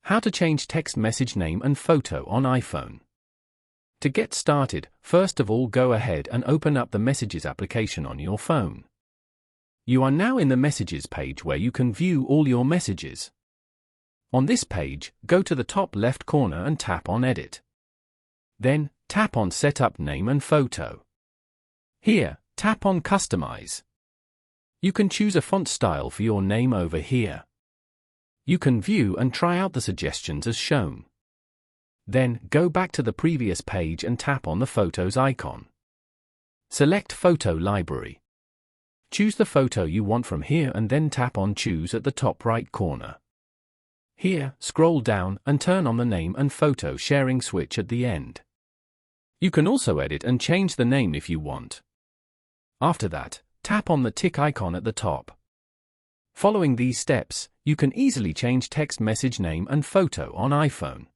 How to change text message name and photo on iPhone. To get started, first of all go ahead and open up the Messages application on your phone. You are now in the Messages page where you can view all your messages. On this page, go to the top left corner and tap on Edit. Then, tap on Setup Name and Photo. Here, tap on Customize. You can choose a font style for your name over here. You can view and try out the suggestions as shown. Then, go back to the previous page and tap on the Photos icon. Select Photo Library. Choose the photo you want from here and then tap on Choose at the top right corner. Here, scroll down and turn on the Name and Photo Sharing switch at the end. You can also edit and change the name if you want. After that, tap on the tick icon at the top. Following these steps, you can easily change text message name and photo on iPhone.